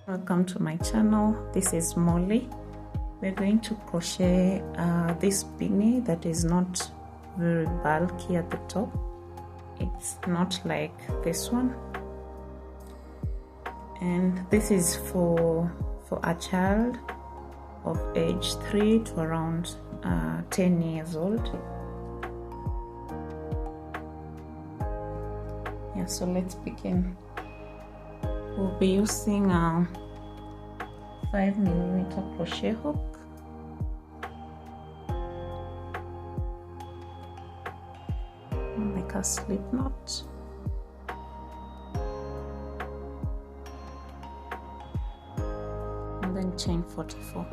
Welcome to my channel. This is Molly. We're going to crochet this beanie that is not very bulky at the top. It's not like this one, and this is for a child of age 3 to around 10 years old. Yeah, so let's begin. We'll be using a 5mm crochet hook, make a slip knot, and then chain 44.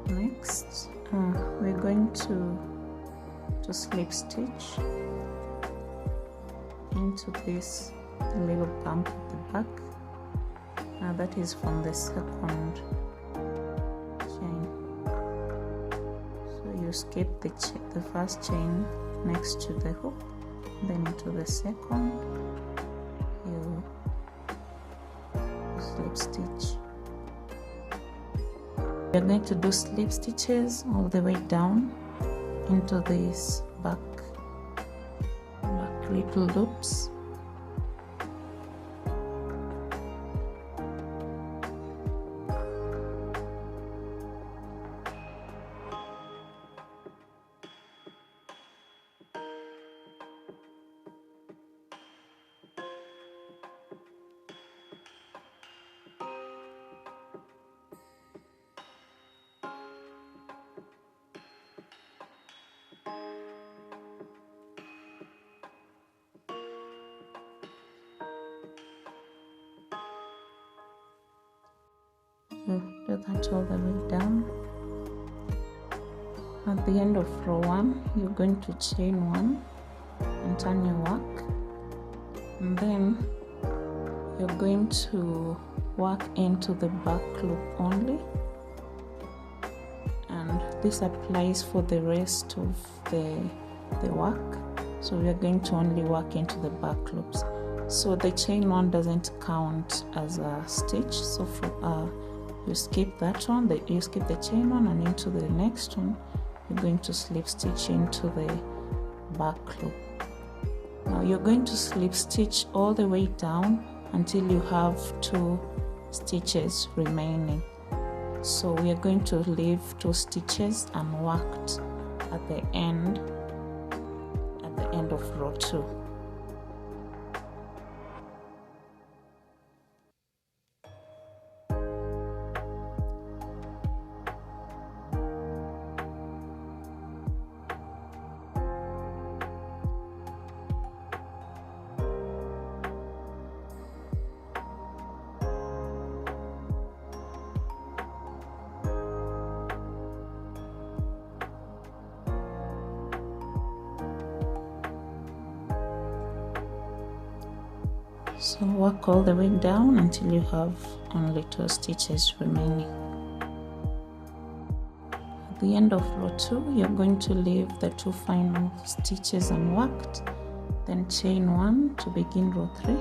Next, we're going to slip stitch into this little bump at the back. That is from the second chain. So you skip the first chain next to the hook, then into the second, you slip stitch. We're going to do slip stitches all the way down into these back little loops. Do that all the way down. At the end of row 1, you're going to chain 1 and turn your work, and then you're going to work into the back loop only, and this applies for the rest of the work. So we are going to only work into the back loops, so the chain 1 doesn't count as a stitch. So for you skip that one, you skip the chain 1, and into the next one you're going to slip stitch into the back loop. Now you're going to slip stitch all the way down until you have 2 stitches remaining. So we are going to leave 2 stitches unworked at the end of row 2. So work all the way down until you have only 2 stitches remaining. At the end of row 2, you're going to leave the 2 final stitches unworked, then chain 1 to begin row 3.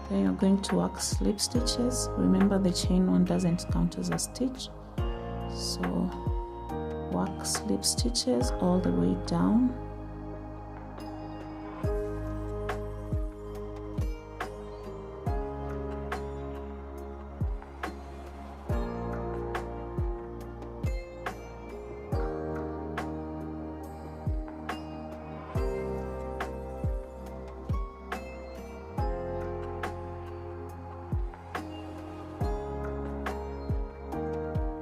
Then you're going to work slip stitches. Remember, the chain 1 doesn't count as a stitch, so work slip stitches all the way down.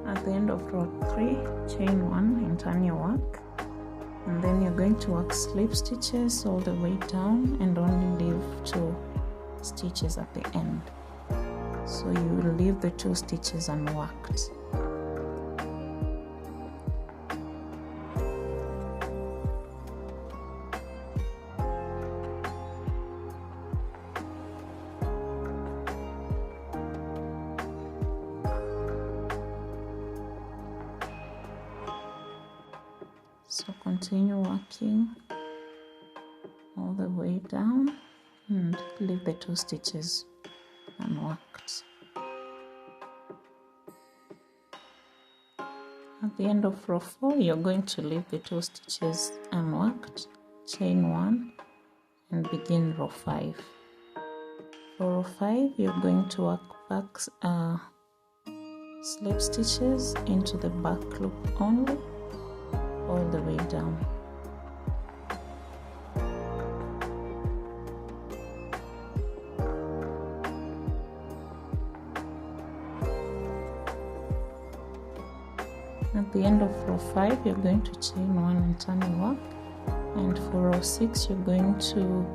At the end of row 3, chain 1 and turn your work, and then you're going to work slip stitches all the way down and only leave 2 stitches at the end. So you will leave the 2 stitches unworked. So continue working all the way down and leave the 2 stitches unworked. At the end of row 4, you're going to leave the 2 stitches unworked, chain 1 and begin row 5. For row 5, you're going to work back slip stitches into the back loop only, all the way down. At the end of row 5, you're going to chain 1 and turn your work, and for row 6, you're going to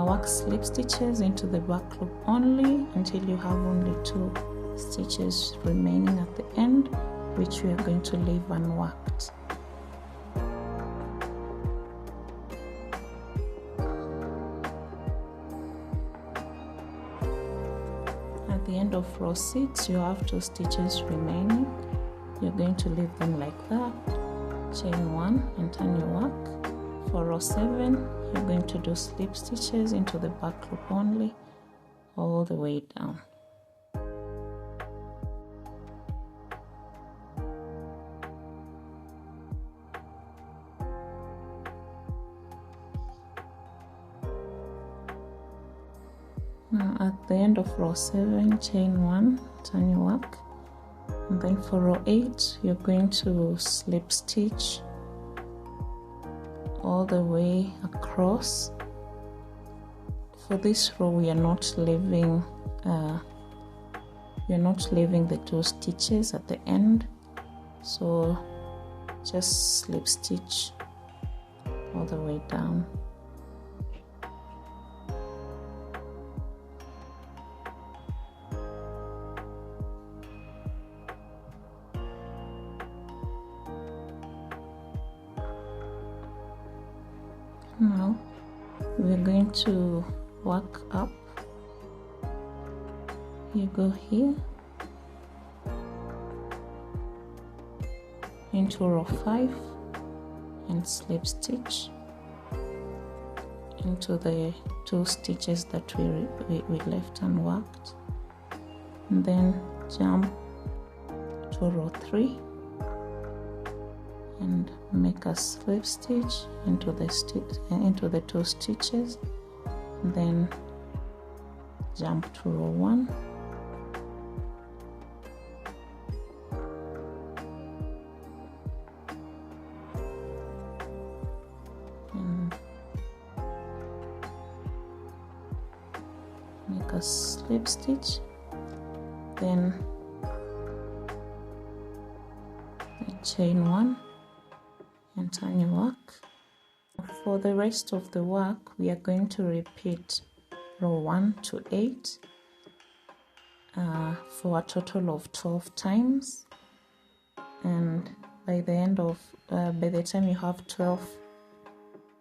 work slip stitches into the back loop only until you have only 2 stitches remaining at the end, which we are going to leave unworked. At the end of row 6, you have 2 stitches remaining. You're going to leave them like that, chain 1 and turn your work. For row 7, you're going to do slip stitches into the back loop only, all the way down. Now at the end of row 7, chain 1, turn your work, and then for row 8, you're going to slip stitch all the way across. For this row, we are not leaving the 2 stitches at the end, so just slip stitch all the way down. Now we're going to work up. You go here into row 5 and slip stitch into the 2 stitches that we left unworked, and then jump to row 3 and make a slip stitch into the 2 stitches, and then jump to row 1 and make a slip stitch, then chain 1 and turn your work. For the rest of the work, we are going to repeat row 1 to 8 for a total of 12 times, and by the time you have 12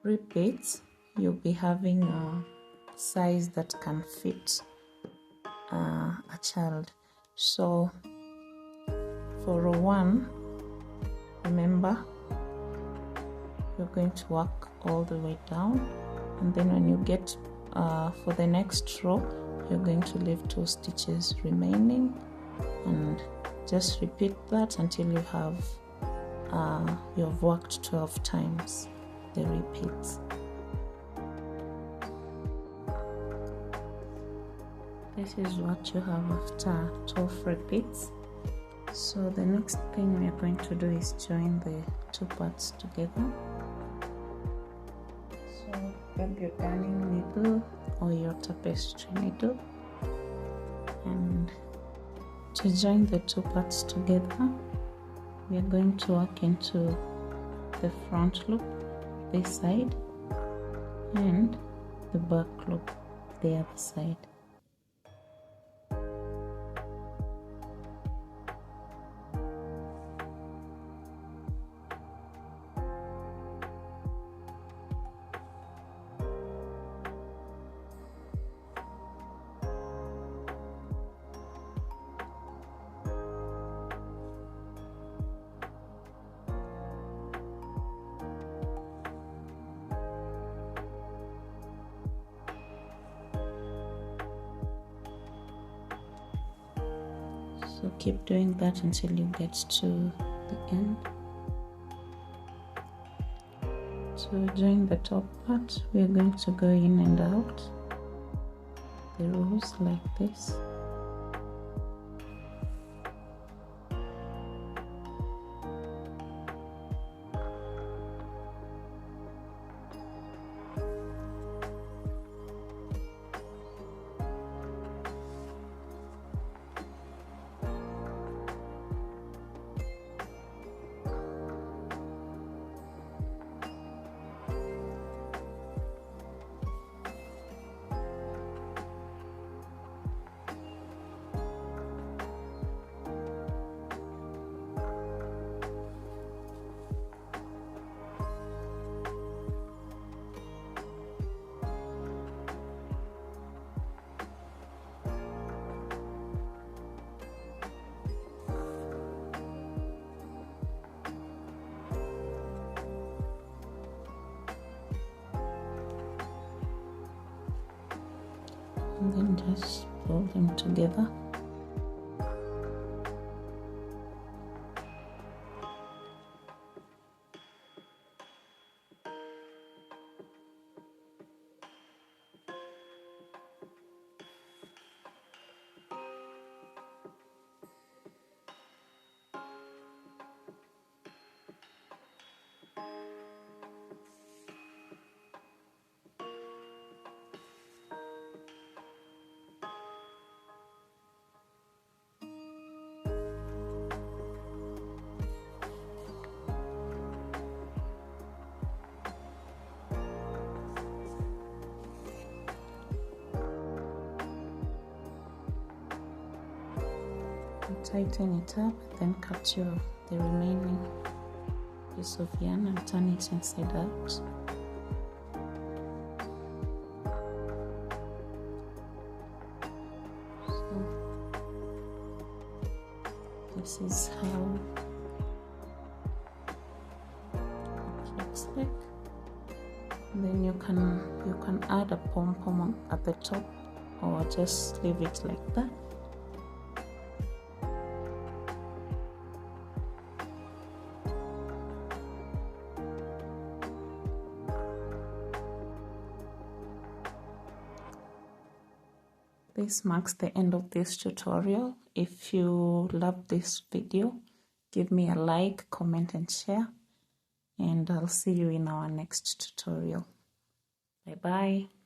repeats, you'll be having a size that can fit a child. So for row 1, remember, you're going to work all the way down, and then when you get for the next row, you're going to leave 2 stitches remaining, and just repeat that until you have you've worked 12 times the repeats. This is what you have after 12 repeats. So the next thing we are going to do is join the 2 parts together. So grab your darning needle or your tapestry needle, and to join the 2 parts together, we are going to work into the front loop this side and the back loop the other side. So keep doing that until you get to the end. So during the top part, we are going to go in and out the rows like this. And then just pull them together. Tighten it up, then cut the remaining piece of yarn and turn it inside out. So this is how it looks like. And then you can add a pom-pom at the top, or just leave it like that. This marks the end of this tutorial. If you love this video, give me a like, comment and share, and I'll see you in our next tutorial. Bye bye.